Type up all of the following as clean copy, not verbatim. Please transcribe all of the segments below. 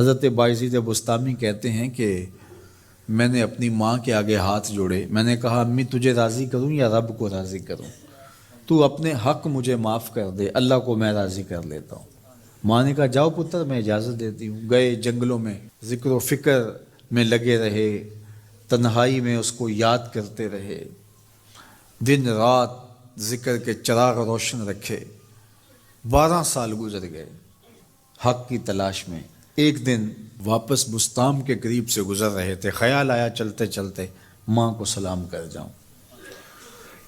حضرت بایزید بستامی کہتے ہیں کہ میں نے اپنی ماں کے آگے ہاتھ جوڑے، میں نے کہا امی تجھے راضی کروں یا رب کو راضی کروں؟ تو اپنے حق مجھے معاف کر دے، اللہ کو میں راضی کر لیتا ہوں۔ ماں نے کہا جاؤ پتر میں اجازت دیتی ہوں۔ گئے جنگلوں میں ذکر و فکر میں لگے رہے، تنہائی میں اس کو یاد کرتے رہے، دن رات ذکر کے چراغ روشن رکھے۔ 12 سال گزر گئے حق کی تلاش میں۔ ایک دن واپس بستام کے قریب سے گزر رہے تھے، خیال آیا چلتے چلتے ماں کو سلام کر جاؤں۔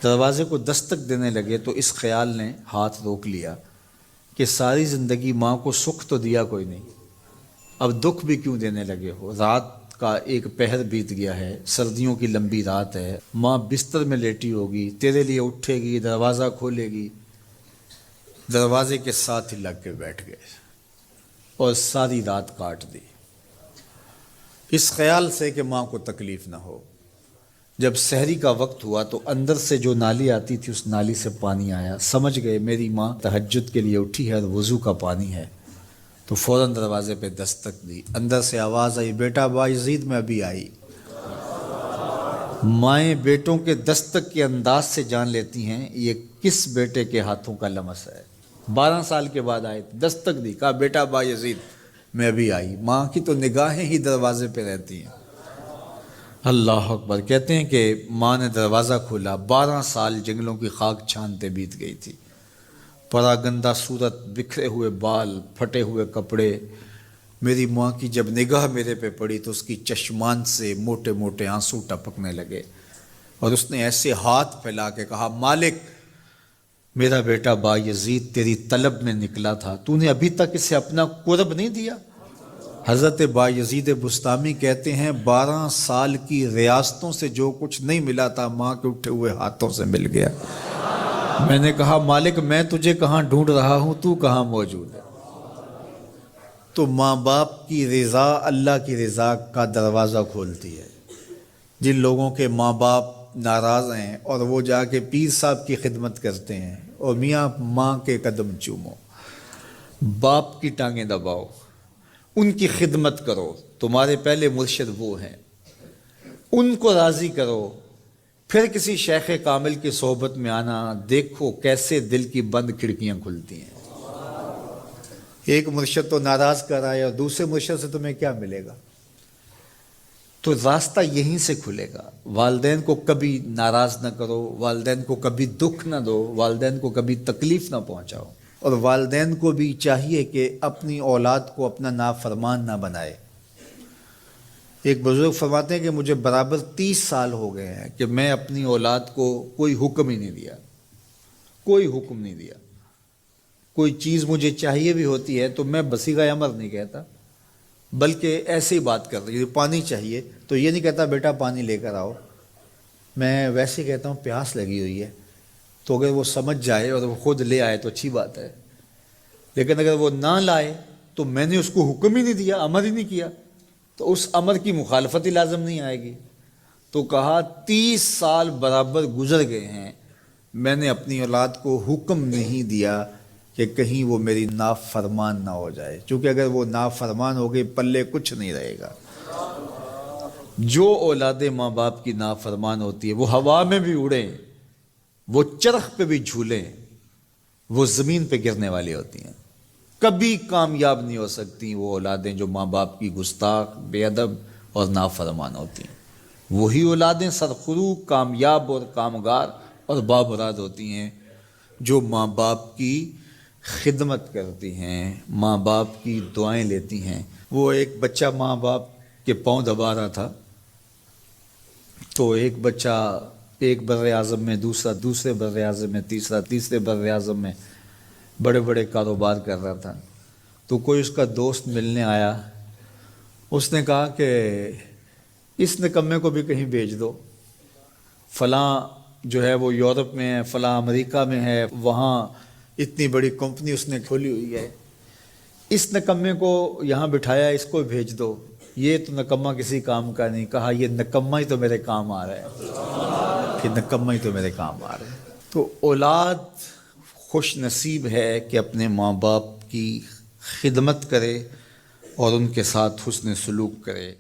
دروازے کو دستک دینے لگے تو اس خیال نے ہاتھ روک لیا کہ ساری زندگی ماں کو سکھ تو دیا کوئی نہیں، اب دکھ بھی کیوں دینے لگے ہو؟ رات کا ایک پہر بیت گیا ہے، سردیوں کی لمبی رات ہے، ماں بستر میں لیٹی ہوگی، تیرے لیے اٹھے گی، دروازہ کھولے گی۔ دروازے کے ساتھ ہی لگ کے بیٹھ گئے اور ساری رات کاٹ دی، اس خیال سے کہ ماں کو تکلیف نہ ہو۔ جب سحری کا وقت ہوا تو اندر سے جو نالی آتی تھی اس نالی سے پانی آیا، سمجھ گئے میری ماں تہجد کے لیے اٹھی ہے اور وضو کا پانی ہے، تو فوراً دروازے پہ دستک دی۔ اندر سے آواز آئی بیٹا بایزید میں ابھی آئی۔ مائیں بیٹوں کے دستک کے انداز سے جان لیتی ہیں یہ کس بیٹے کے ہاتھوں کا لمس ہے۔ 12 سال کے بعد آئے، دستک دی، کہا بیٹا بایزید میں ابھی آئی۔ ماں کی تو نگاہیں ہی دروازے پہ رہتی ہیں۔ اللہ اکبر۔ کہتے ہیں کہ ماں نے دروازہ کھولا، 12 سال جنگلوں کی خاک چھانتے بیت گئی تھی، پراگندہ صورت، بکھرے ہوئے بال، پھٹے ہوئے کپڑے۔ میری ماں کی جب نگاہ میرے پہ پڑی تو اس کی چشمان سے موٹے موٹے آنسو ٹپکنے لگے، اور اس نے ایسے ہاتھ پھیلا کے کہا مالک میرا بیٹا بایزید تیری طلب میں نکلا تھا، تو نے ابھی تک اسے اپنا قرب نہیں دیا۔ حضرت بایزید بستامی کہتے ہیں 12 سال کی ریاستوں سے جو کچھ نہیں ملا تھا ماں کے اٹھے ہوئے ہاتھوں سے مل گیا۔ میں نے کہا مالک میں تجھے کہاں ڈھونڈ رہا ہوں، تو کہاں موجود ہے؟ تو ماں باپ کی رضا اللہ کی رضا کا دروازہ کھولتی ہے۔ جن لوگوں کے ماں باپ ناراض ہیں اور وہ جا کے پیر صاحب کی خدمت کرتے ہیں، اور میاں ماں کے قدم چومو، باپ کی ٹانگیں دباؤ، ان کی خدمت کرو، تمہارے پہلے مرشد وہ ہیں، ان کو راضی کرو، پھر کسی شیخ کامل کی صحبت میں آنا، دیکھو کیسے دل کی بند کھڑکیاں کھلتی ہیں۔ ایک مرشد تو ناراض کر رہا ہے اور دوسرے مرشد سے تمہیں کیا ملے گا؟ تو راستہ یہیں سے کھلے گا۔ والدین کو کبھی ناراض نہ کرو، والدین کو کبھی دکھ نہ دو، والدین کو کبھی تکلیف نہ پہنچاؤ، اور والدین کو بھی چاہیے کہ اپنی اولاد کو اپنا نافرمان نہ بنائے۔ ایک بزرگ فرماتے ہیں کہ مجھے برابر 30 سال ہو گئے ہیں کہ میں اپنی اولاد کو کوئی حکم ہی نہیں دیا، کوئی حکم نہیں دیا۔ کوئی چیز مجھے چاہیے بھی ہوتی ہے تو میں بصیغہ امر نہیں کہتا، بلکہ ایسے ہی بات کر رہی ہوں۔ پانی چاہیے تو یہ نہیں کہتا بیٹا پانی لے کر آؤ، میں ویسے کہتا ہوں پیاس لگی ہوئی ہے، تو اگر وہ سمجھ جائے اور وہ خود لے آئے تو اچھی بات ہے، لیکن اگر وہ نہ لائے تو میں نے اس کو حکم ہی نہیں دیا، امر ہی نہیں کیا، تو اس امر کی مخالفت ہی لازم نہیں آئے گی۔ تو کہا 30 سال برابر گزر گئے ہیں، میں نے اپنی اولاد کو حکم نہیں دیا کہ کہیں وہ میری نافرمان نہ ہو جائے، چونکہ اگر وہ نافرمان ہو گئی پلے کچھ نہیں رہے گا۔ جو اولاد ماں باپ کی نافرمان ہوتی ہے وہ ہوا میں بھی اڑیں، وہ چرخ پہ بھی جھولیں، وہ زمین پہ گرنے والی ہوتی ہیں، کبھی کامیاب نہیں ہو سکتی وہ اولادیں جو ماں باپ کی گستاخ، بے ادب اور نافرمان ہوتی ہیں۔ وہی اولادیں سرخرو، کامیاب اور کامگار اور بامراد ہوتی ہیں جو ماں باپ کی خدمت کرتی ہیں، ماں باپ کی دعائیں لیتی ہیں۔ وہ ایک بچہ ماں باپ کے پاؤں دبا رہا تھا، تو ایک بچہ ایک بر اعظم میں، دوسرا دوسرے بر اعظم میں، تیسرا تیسرے بر اعظم میں بڑے بڑے کاروبار کر رہا تھا۔ تو کوئی اس کا دوست ملنے آیا، اس نے کہا کہ اس نکمے کو بھی کہیں بھیج دو، فلاں جو ہے وہ یورپ میں ہے، فلاں امریکہ میں ہے، وہاں اتنی بڑی کمپنی اس نے کھولی ہوئی ہے، اس نکمے کو یہاں بٹھایا، اس کو بھیج دو، یہ تو نکمہ کسی کام کا نہیں۔ کہا یہ نکمہ ہی تو میرے کام آ رہا ہے، کہ نکمہ ہی تو میرے کام آ رہا ہے۔ تو اولاد خوش نصیب ہے کہ اپنے ماں باپ کی خدمت کرے، اور ان کے ساتھ حسن سلوک کرے۔